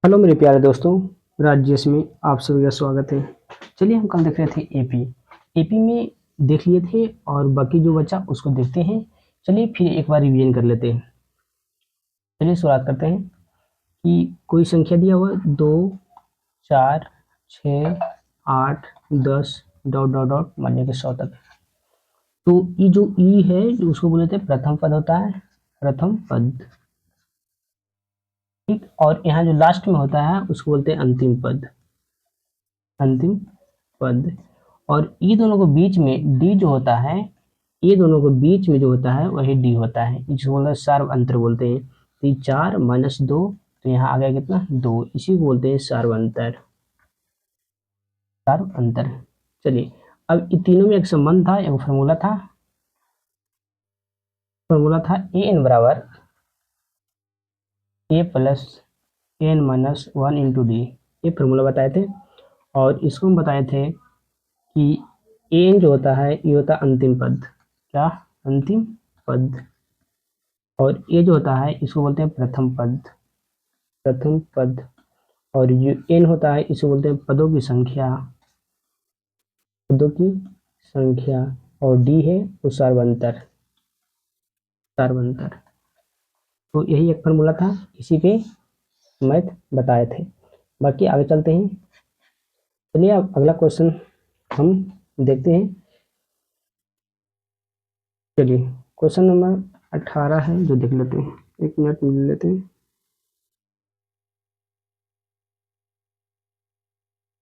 Hello मेरे प्यारे दोस्तों, राज्यस में आप सभी का स्वागत है। चलिए हम कल देख रहे थे एपी। एपी में देख लिए थे और बाकी जो बचा उसको देखते हैं। चलिए फिर एक बार रिवीजन कर लेते हैं। चलिए शुरुआत करते हैं कि कोई संख्या दिया हुआ 2, 4, 6, 8, 10 डॉट डॉट डॉट मान लेके 100 तक। तो ये जो ई है जो उसको बोलते हैं प्रथम पद होता है, प्रथम पद। ठीक, और यहाँ जो लास्ट में होता है उसको बोलते हैं अंतिम पद, अंतिम पद। और ये दोनों को बीच में डी जो होता है, ये दोनों को बीच में जो होता है वही डी होता है, इसको बोलते हैं सार्व अंतर बोलते हैं। तो ये 4 - 2, तो यहाँ आ गया कितना 2, इसी को बोलते हैं सार्व अंतर, सार्व अंतर। चलिए अब इन तीनों में एक संबंध था, एक फॉर्मूला था, फॉर्मूला था ए एन बराबर a plus N minus 1 into d. ये फॉर्मूला बताए थे और इसको हम बताए थे कि एन जो होता है ये होता है अंतिम पद, क्या अंतिम पद, और ये जो होता है इसको बोलते हैं प्रथम पद, प्रथम पद। और ये एन होता है इसको बोलते हैं पदों की संख्या, पदों की संख्या। और डी है वो सार्वंतर, सार्वंतर। तो यही एक फॉर्मूला था, इसी पे मैथ बताए थे। बाकी आगे चलते हैं। चलिए अब अगला क्वेश्चन हम देखते हैं। चलिए क्वेश्चन नंबर 18 है जो देख लेते हैं, एक मिनट मिल लेते हैं।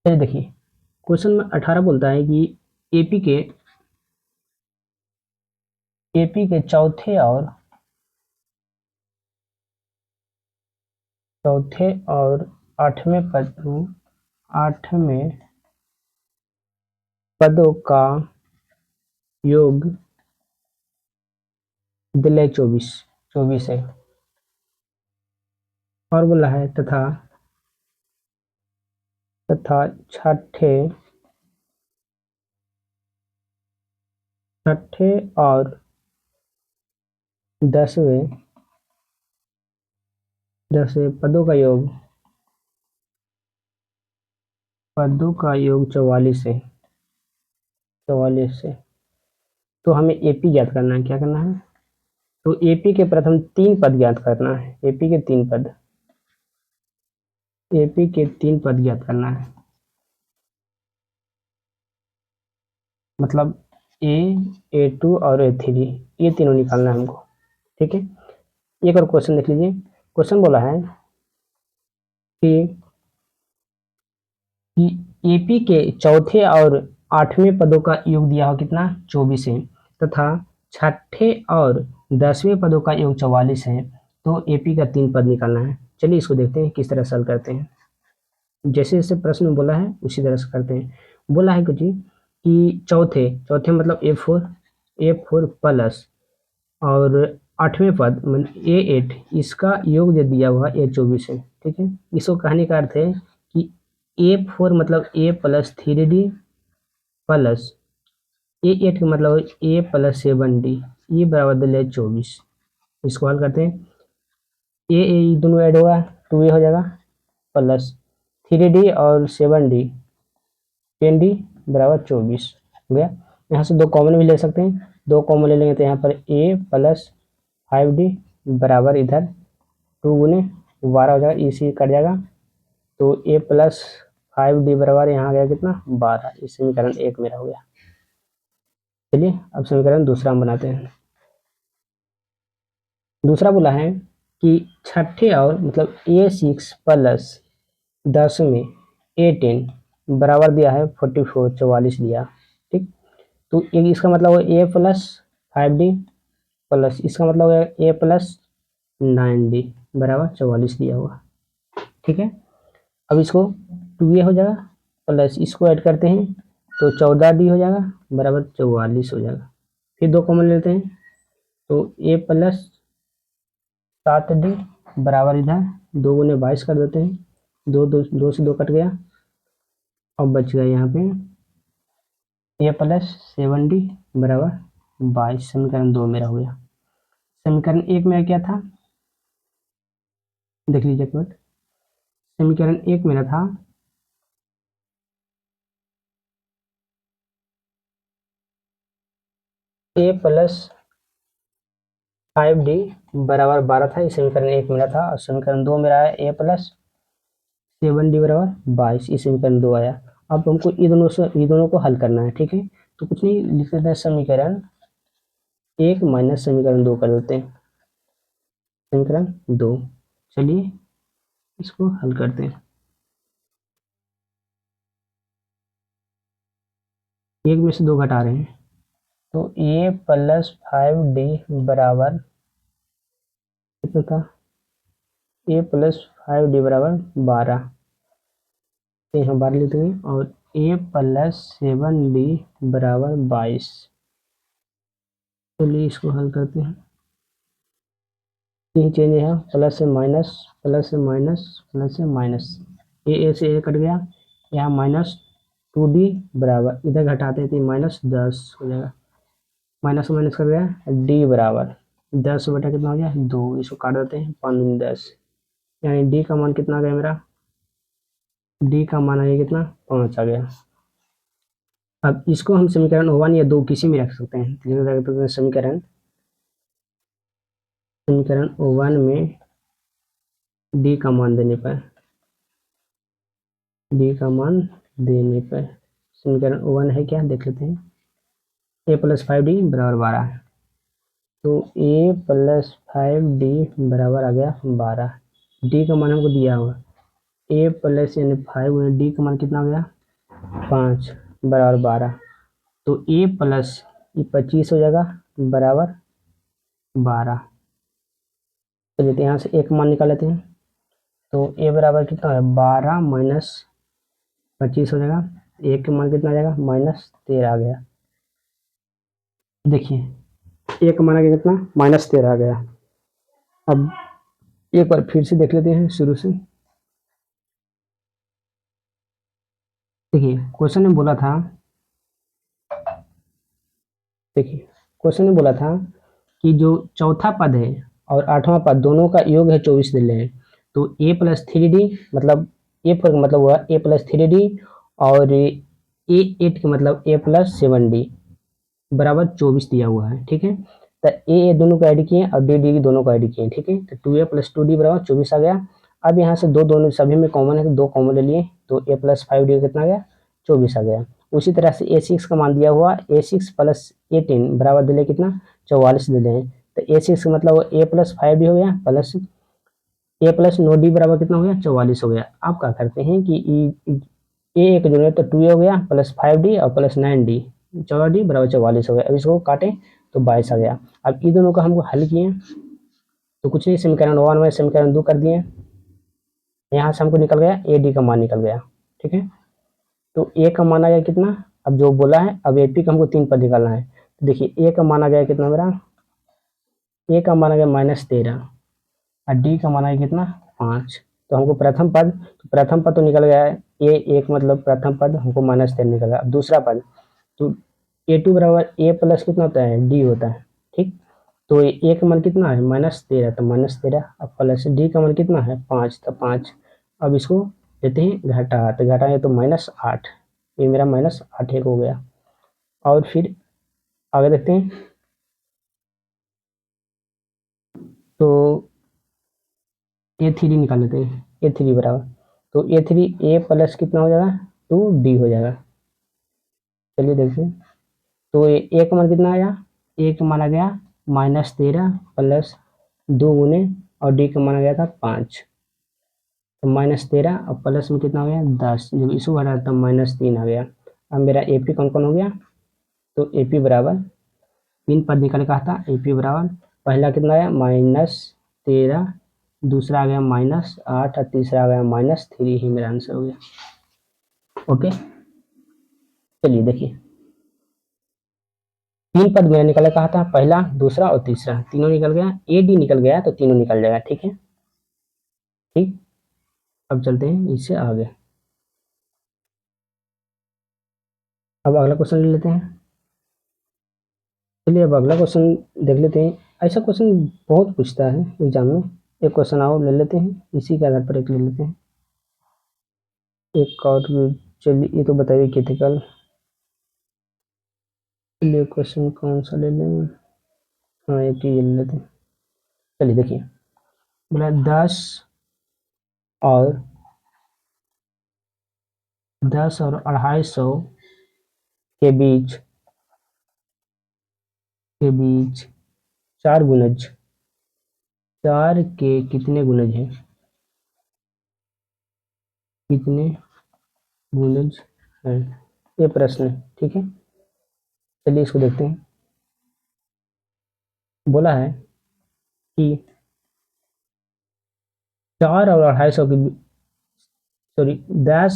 चलिए देखिए क्वेश्चन नंबर 18 बोलता है कि एपी के चौथे और आठवें पदों का योग दिले 24 है। फॉर्मूला है तथा छठे और 10वें पदों का योग, 44 है, 44 है। तो हमें एपी ज्ञात करना है, क्या करना है? तो एपी के प्रथम 3 पद ज्ञात करना है, एपी के 3 पद, एपी के 3 पद ज्ञात करना है। मतलब ए2 और ए3, ये तीनों निकालना है हमको। ठीक है, एक और क्वेश्चन देख लीजिए। क्वेश्चन बोला है कि एपी के चौथे और 8वें पदों का योग दिया हो कितना 24 है, तथा छठे और 10वें पदों का योग 44 है। तो एपी का 3 पद निकालना है। चलिए इसको देखते हैं किस तरह सॉल्व करते हैं। जैसे जैसे प्रश्न में बोला है उसी तरह से करते हैं। बोला है कुछ कि चौथे मतलब ए4 प्लस और 8वें पद मतलब ए8, इसका योग जो दिया हुआ ए24 है। ठीक है, इसको कहने का अर्थ है कि ए4 मतलब ए प्लस 3D प्लस ए8 का मतलब ए प्लस 7D, ये बराबर दिया 24। इसको हल करते हैं, ए दोनों ऐड होगा 2a हो जाएगा, प्लस 3D और 7D 10D बराबर 24 हो गया। यहाँ से 2 कॉमन भी ले सकते हैं, 2 कॉमन ले लेंगे तो यहाँ पर a प्लस 5D बराबर इधर 2 गुने 12 हो जाएगा, इसी कट जाएगा। तो a प्लस 5D बराबर यहाँ आ गया कितना 12। इस समीकरण 1 मेरा हो गया। चलिए अब समीकरण दूसरा हम बनाते हैं। दूसरा बोला है कि छठे और मतलब a6 प्लस 10वें a10 बराबर दिया है 44 दिया। ठीक, तो एक इसका मतलब है ए प्लस 5D प्लस इसका मतलब है ए प्लस 9D बराबर 44 दिया हुआ। ठीक है, अब इसको 2a हो जाएगा, प्लस इसको ऐड करते हैं तो 14D हो जाएगा बराबर 44 हो जाएगा। फिर 2 कॉमन लेते हैं तो a प्लस 7D बराबर इधर 2 गुने 22 कर देते हैं, 2 से 2 कट गया, अब बच गया यहाँ पे a प्लस 7D बराबर 22। समीकरण 2 मेरा हो गया। समीकरण 1 में क्या था देख लीजिए एक मिनट। समीकरण 1 मेरा था a प्लस 5d बराबर 12 था, ये समीकरण 1 मेरा था। और समीकरण 2 मेरा है a प्लस 7d बराबर 22, ये समीकरण 2 आया। अब हमको ये दोनों को हल करना है, ठीक है। तो कुछ नहीं, लिख देते हैं समीकरण 1 माइनस समीकरण 2 कर देते हैं, समीकरण 2। चलिए इसको हल करते हैं। एक में से 2 घटा रहे हैं, तो a प्लस 5d बराबर कितना था, a प्लस 5d बराबर 12, तो यहाँ 12 लिख देंगे। और a प्लस 7d बराबर 22। चलिए इसको हल करते हैं। तीन चेंज है, प्लस से माइनस, प्लस से माइनस, प्लस से माइनस, ए से ए कट गया, यहाँ माइनस 2d बराबर, इधर घटाते हैं तो माइनस 10 हो जाएगा, माइनस माइनस कर गया, d बराबर 10 बटा कितना हो गया 2, इसको काट देते हैं 5 दूनी 10, यानी d का मान कितना आ गया मेरा, d का मान आ गया कितना 5 आ गया। अब इसको हम समीकरण 1 या 2 किसी में रख सकते हैं, तो रख सकते हैं समीकरण 1 में d का मान देने पर, समीकरण 1 है क्या, देख लेते हैं। a प्लस 5d बराबर 12 है, तो a प्लस 5d बराबर आ गया 12। d का मान हमको दिया हुआ a प्लस यानी 5 d का मान कितना हो गया 5 बराबर 12, तो a प्लस ये 25 हो जाएगा बराबर 12। चलिए यहाँ से एक मान निकाल लेते हैं, तो a बराबर कितना है 12 माइनस 25 हो जाएगा, एक का मान कितना आ जाएगा -13 आ गया। देखिए एक मान आ गया कितना -13 आ गया। अब एक बार फिर से देख लेते हैं शुरू से। देखिए क्वेश्चन में बोला था, देखिए क्वेश्चन में बोला था कि जो चौथा पद है और 8वां पद दोनों का योग है 24 दे रहे हैं, तो a प्लस 3d मतलब a पर मतलब हुआ a प्लस 3d और a8 का मतलब a प्लस 7d बराबर 24 दिया हुआ है, ठीक है। तो ए दोनों को ऐड किए और डी डी दोनों को ऐड किए, ठीक है। तो 2a प्लस 2d बराबर 24 आ गया। अब यहाँ से दो दोनों सभी में कॉमन है तो 2 कॉमन ले लिए, तो a प्लस 5d कितना आ गया 24 आ गया। उसी तरह से a6 का मान दिया हुआ a6 प्लस 18 बराबर दिले कितना 44 दिले हैं, तो a6 का मतलब a प्लस 5d हो गया प्लस a प्लस 9d बराबर कितना हो गया 44 हो गया। आप क्या करते हैं कि ए एक जो है तो 2a हो गया प्लस 5d और प्लस 9d, 14d बराबर 44 हो गया। अब इसको काटें तो 22 आ गया। अब इन दोनों का हमको हल किए तो कुछ नहीं, समीकरण 1 में समीकरण 2 कर दिए, यहाँ से हमको निकल गया ए डी का मान निकल गया, ठीक है। तो ए का मान आ गया कितना, अब जो बोला है अब एपी का हमको 3 पद निकालना है। तो देखिए ए का मान आ गया कितना मेरा, ए का मान आ गया -13 और डी का मान आ गया कितना 5। तो हमको प्रथम पद तो निकल गया है, ए एक मतलब प्रथम पद हमको -13 निकल गया। अब दूसरा पद तो a2 बराबर a प्लस कितना होता है d होता है, ठीक। तो ए का मान कितना है -13, तो -13 अब प्लस डी का मान कितना है 5, तो 5। अब इसको देते हैं घटा, तो घटाएं तो -8, ये मेरा -8 एक हो गया। और फिर आगे देखते हैं, तो a3 निकाल लेते हैं, a3 बराबर, तो a3 a प्लस कितना हो जाएगा 2d हो जाएगा। चलिए देखते हैं, तो ए का मान कितना आया, ए का मान आ गया -13 प्लस 2 गुने और डी का मान आ गया था 5, तो -13 और प्लस में कितना हो गया 10, जब इसको घटा तो -3 आ गया। अब मेरा एपी कौन कौन हो गया, तो एपी बराबर 3 पद निकल कहा था, एपी बराबर पहला कितना आया -13, दूसरा आ गया -8 और तीसरा आ गया -3, ही मेरा आंसर हो गया। ओके चलिए देखिए 3 पद मैंने निकल कहा था, पहला दूसरा और तीसरा तीनों निकल गया, ए डी निकल गया तो तीनों निकल जाएगा, ठीक है। ठीक, अब चलते हैं इससे आगे। अब अगला क्वेश्चन ले लेते हैं। चलिए अब अगला क्वेश्चन देख लेते हैं। ऐसा क्वेश्चन बहुत पूछता है एग्जाम में, एक क्वेश्चन आओ ले लेते हैं, इसी के आधार पर एक ले लेते हैं। एक और, चलिए ये तो बताइए क्रिटिकल, चलिए क्वेश्चन कौन सा ले लें। हाँ एक ही ले लेते हैं। चलिए देखिए, बोला और 250 के बीच चार गुणज, चार के कितने गुणज हैं, कितने गुणज हैं, ये प्रश्न है। ठीक है, चलिए इसको देखते हैं। बोला है कि 10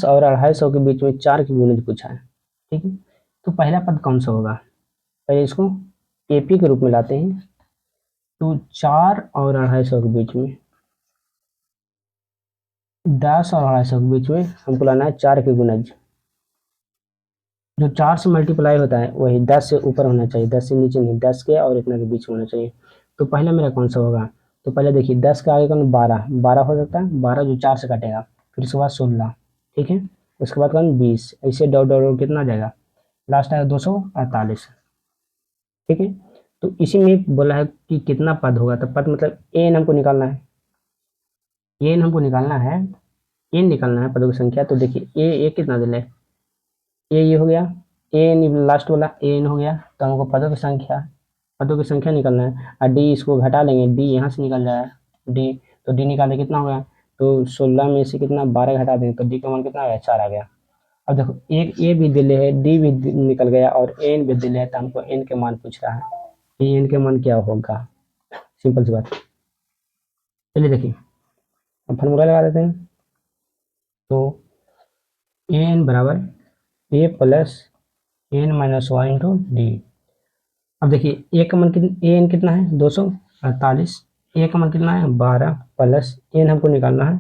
और 250 के बीच में चार की गुणज पूछा है। ठीक है, तो पहला पद कौन सा होगा, पहले इसको एपी के रूप में लाते हैं। तो 4 और 250 के बीच में, 10 और 250 के बीच में हमको लाना है चार के गुणज। जो 4 से मल्टीप्लाई होता है वही 10 से ऊपर होना चाहिए, 10 से नीचे नहीं, 10 के और इतना के बीच में होना चाहिए। तो पहला मेरा कौन सा होगा, तो पहले देखिए 10 के आगे कौन, 12, 12 हो सकता है, 12 जो 4 से कटेगा, फिर उसके बाद 16, ठीक है, उसके बाद कौन 20, ऐसे डॉट डॉट डॉट कितना आ जाएगा, लास्ट आएगा 248। ठीक है, तो इसी में बोला है कि कितना पद होगा, तो पद मतलब एन हमको निकालना है, एन हमको निकालना है, एन निकालना है पदों की संख्या। तो देखिए ए कितना दिला है, ये हो गया, एन लास्ट वाला एन हो गया, तो हमको पदों की संख्या निकालना है। और डी इसको घटा लेंगे, डी यहाँ से निकल जाएगा डी, तो डी निकाले कितना होगा, तो 16 में से कितना 12 घटा देंगे तो डी का मान कितना आ गया, 4 आ गया। अब देखो एक ए भी दिले है, डी भी निकल गया और एन भी दिले है, तो हमको एन के मान पूछ रहा है कि एन के मान क्या होगा, सिंपल सी बात। चलिए देखिए, अब फॉर्मूला लगा देते हैं। तो एन बराबर a plus N minus one into d. अब देखिए ए का मान कितना, ए एन कितना है 248, ए का मान कितना है 12 प्लस एन हमको निकालना है,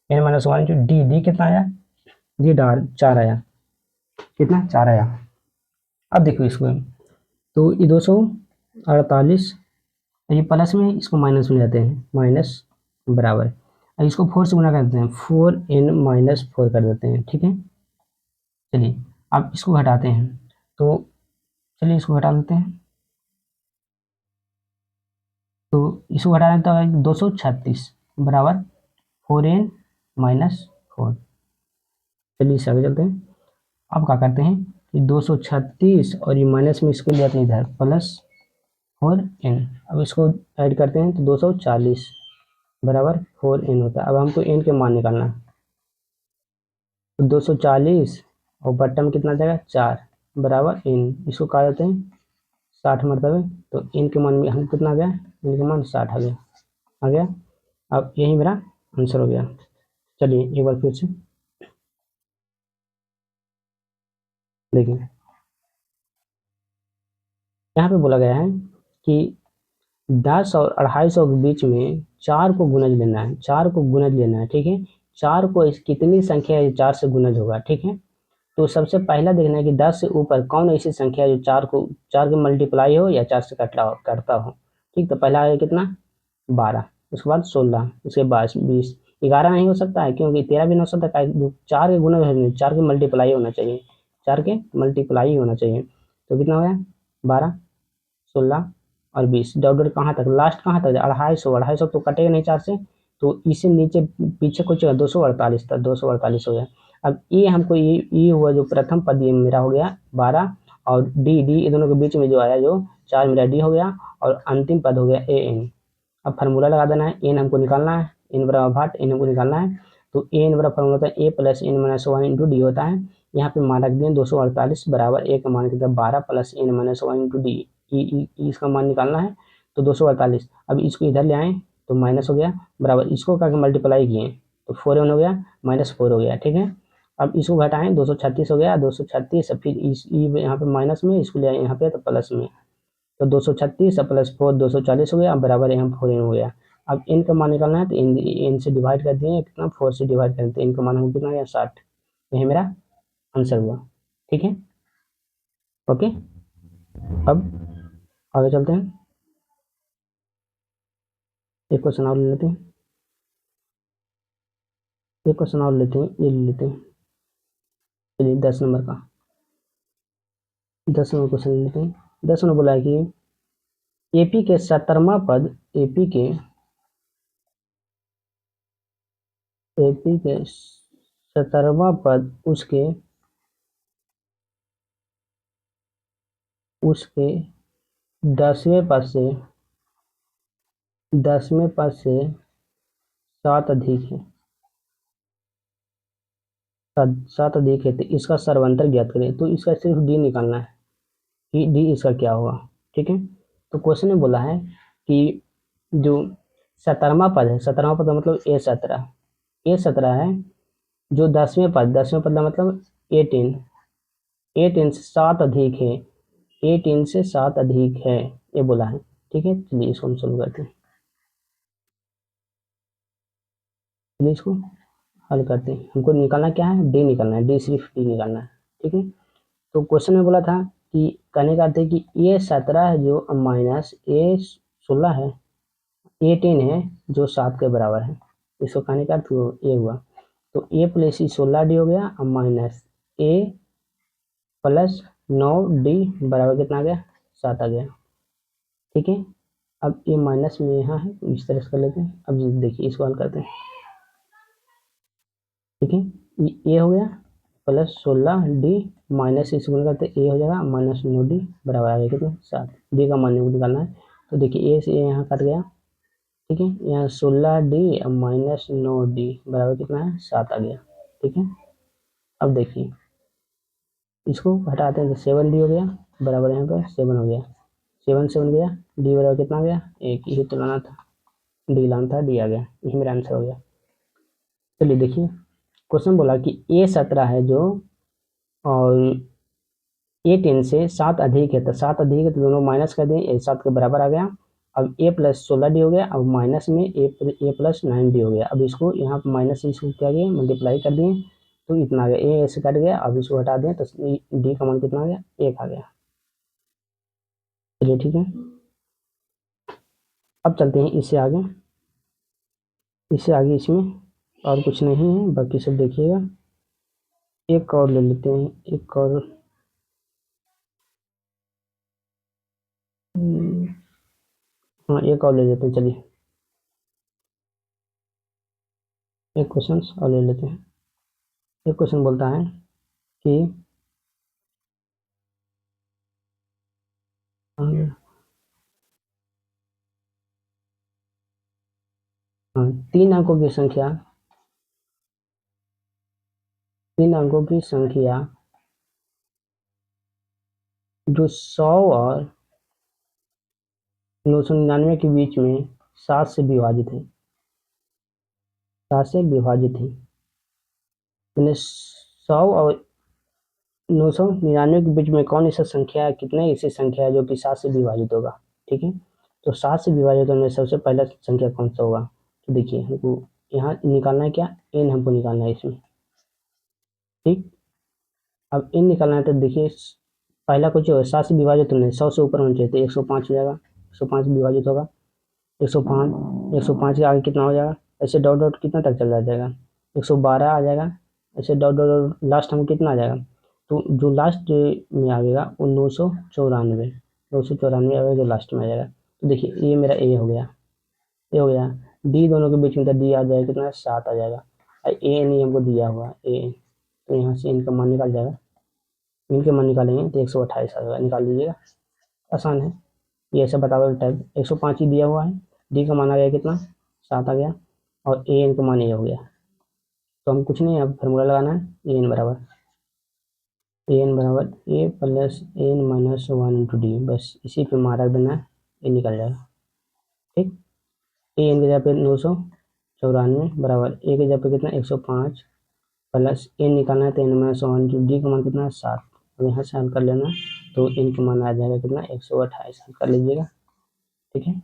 N minus one into D, D कितना आया, डी डार 4 आया, कितना 4 आया। अब देखो इसको, तो ये 248, ये प्लस में इसको माइनस में जाते हैं, माइनस बराबर, अब इसको 4 से गुना कर देते हैं, 4n-4 कर देते हैं। ठीक है, चलिए अब इसको घटाते हैं, तो चलिए इसको घटा देते हैं, तो इसको घटाने तो 236 बराबर 4n-4। चलिए इसे आगे चलते हैं। अब क्या करते हैं कि 236 और ये माइनस में इसको ले आते हैं इधर, प्लस 4n, अब इसको ऐड करते हैं तो 240 बराबर 4n होता है। अब हमको n के मान निकालना है, तो 240 और बट्टा में कितना जाएगा 4 बराबर n, इसको काट देते हैं 60 मरतबे, तो n के मान में हम कितना आ गया, n का मान 60 आ गया। अब यही मेरा आंसर हो गया। चलिए एक बार फिर से देखिए, यहाँ पे बोला गया है कि 10 और 250 के बीच में चार को गुणज लेना है, चार को गुणज लेना है। ठीक है, चार को कितनी संख्या है 4 से गुणज होगा। ठीक है, तो सबसे पहला देखना है कि 10 से ऊपर कौन ऐसी संख्या है जो चार के मल्टीप्लाई हो या 4 से करता हो। ठीक, तो पहला है कितना 12, उसके बाद 16, उसके बाद 20, 11 नहीं हो सकता है क्योंकि 13 भी नहीं हो सकता, चार के गुना है, चार के मल्टीप्लाई होना चाहिए, चार के मल्टीप्लाई होना चाहिए। तो कितना हो गया 12, 16 और 20, डॉट डॉट कहाँ तक, लास्ट कहाँ तक 250, तो कटेगा नहीं 4 से, तो इसे नीचे पीछे कुछ 248 तक, 248 हो गया। अब ये हमको ये हुआ जो प्रथम पद ये मेरा हो गया 12, और डी ये दोनों के बीच में जो आया जो 4 मेरा डी हो गया, और अंतिम पद हो गया ए एन। अब फार्मूला लगा देना है, एन हमको निकालना है, एन बराबर भाट एन हमको निकालना है। तो एन बराबर फार्मूला होता है a plus N minus one into d होता है। यहाँ पे मान रख दिए 248 बराबर ए का मान कितना 12 plus N minus one into D, इसका मान निकालना है, तो 248। अब इसको इधर ले आए तो माइनस हो गया, बराबर इसको करके मल्टीप्लाई किए तो 4n हो गया, -4 हो गया। ठीक है, अब इसको घटाएं 236 हो गया, 236, फिर इस यहाँ पे माइनस में इसको ले आए यहाँ पे तो प्लस में, तो 236 प्लस 4 240 हो गया, बराबर यहाँ 4n हो गया। अब n का मान निकालना है तो n से डिवाइड कर दिए, कितना 4 से डिवाइड कर दिए, n का मान हमको कितना गया 60, यही मेरा आंसर हुआ। ठीक है, ओके, अब आगे चलते हैं, एक क्वेश्चन और ले लेते हैं, ये ले लेते हैं। चलिए 10 नंबर का 10 नंबर क्वेश्चन लेते हैं। 10 नंबर बोला है कि एपी के 70वां पद एपी के 70वां पद उसके 10वें पद से 7 अधिक है। 7 अधिक है तो इसका सर्वांतर ज्ञात करें। तो इसका सिर्फ डी निकालना है कि डी इसका क्या होगा। ठीक है, तो क्वेश्चन में बोला है कि जो 17वां पद है, 17वां पद का मतलब ए17 है, जो 10वें पद का मतलब 18 से 7 अधिक है, 18 से 7 अधिक है, ये बोला है। ठीक है, चलिए इसको हम शुरू करते हैं। चलिए इसको हल करते हैं। हमको निकालना क्या है, डी निकालना है, डी सिर्फ डी निकालना है। ठीक है, तो क्वेश्चन में बोला था कि कहने का अर्थ है कि ए 17 है जो माइनस ए 16 है, 18 है जो 7 के बराबर है। इसको कहने का अर्थ ये हुआ। तो ए प्लस 16 डी हो गया और माइनस ए प्लस 9 डी बराबर कितना आ गया, 7 आ गया। ठीक है, अब ये माइनस में यहाँ है तो इस तरह से कर लेते हैं। अब देखिए इसको हल करते हैं। ठीक है, ये हो गया प्लस 16 डी माइनस इसको गुणा करते ए हो जाएगा माइनस 9 डी बराबर आ गया कितना, 7। डी का मान निकालना है। तो देखिए ए से यहाँ कट गया। ठीक है, यहाँ 16 डी और माइनस 9 डी बराबर कितना है, 7 आ गया। ठीक है, अब देखिए इसको हटाते हैं तो 7 डी हो गया बराबर यहाँ पर 7 हो गया, 7 से 1 गया, डी बराबर कितना आ गया, एक ही तो लाना था, डी लाना था, डी आ गया, यही मेरा आंसर हो गया। चलिए देखिए क्वेश्चन बोला कि ए17 है जो और 18 से 7 अधिक है, तो 7 अधिक है तो दोनों माइनस कर दें, ए 7 के बराबर आ गया। अब ए प्लस 16 डी हो गया, अब माइनस में ए प्लस 9 डी हो गया। अब इसको यहाँ पर माइनस से इसको क्या गया, मल्टीप्लाई कर दिए तो इतना आ गया, ए ऐसे कट गया। अब इसको हटा दें तो डी का मान कितना आ गया, 1 आ गया। चलिए ठीक है, अब चलते हैं इससे आगे इसमें और कुछ नहीं है, बाकी सब देखिएगा। एक और ले लेते हैं, एक और हाँ एक और ले लेते हैं। चलिए एक क्वेश्चन और ले लेते हैं। एक क्वेश्चन बोलता है कि हाँ, 3 अंकों की संख्या जो 100 और 999 के बीच में 7 से विभाजित है, 7 से विभाजित है, मैंने 100 और 999 के बीच में कौन ऐसा संख्या है, कितने ऐसी संख्या है जो कि 7 से विभाजित होगा। ठीक है, तो 7 से विभाजित होने में सबसे पहला संख्या कौन सा होगा। तो देखिए हमको यहाँ निकालना है क्या, एन हमको निकालना है इसमें। ठीक, अब एन निकालना है तो देखिए पहला कुछ 7 से विभाजित होने 100 से ऊपर होना चाहिए तो 105 हो जाएगा, 105 विभाजित होगा 105, 105 के आगे कितना हो जाएगा, ऐसे डॉट डॉट कितना तक चल जाएगा, 112 आ जाएगा, ऐसे डॉट डॉट लास्ट हम कितना आ जाएगा, तो जो लास्ट में आएगा वो 994 आएगा, जो लास्ट में आ जाएगा। तो देखिए ये मेरा ए हो गया, डी दोनों के बीच में तो डी आ जाएगा कितना, 7 आ जाएगा। ए नहीं हमको दिया हुआ ए, तो यहाँ से इनका मान निकाल जाएगा, इनके मान निकालेंगे तो 128 आ जाएगा, निकाल लीजिएगा, आसान है ये ऐसे बताओ टाइप। 105 ही दिया हुआ है, डी का मान आ गया कितना, 7 आ गया, और ए एन का मान ये हो गया। तो हम कुछ नहीं, अब फार्मूला लगाना है, ए एन बराबर a plus N minus 1 into d, बस इसी पे मार्क देना है, ये निकल जाएगा। ठीक, ए एन की जगह पे 994 बराबर ए की जगह पे कितना 105 प्लस एन निकालना है तो एन माइनस 1 इंटू डी का मान कितना है 7। अब यहाँ से हल कर लेना तो एन का मान आ जाएगा कितना 128, हल कर लीजिएगा। ठीक है,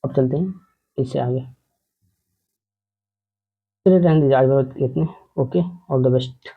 अब चलते हैं इससे आगे। चलिए रहने दीजिए आज इतने, ओके, ऑल द बेस्ट।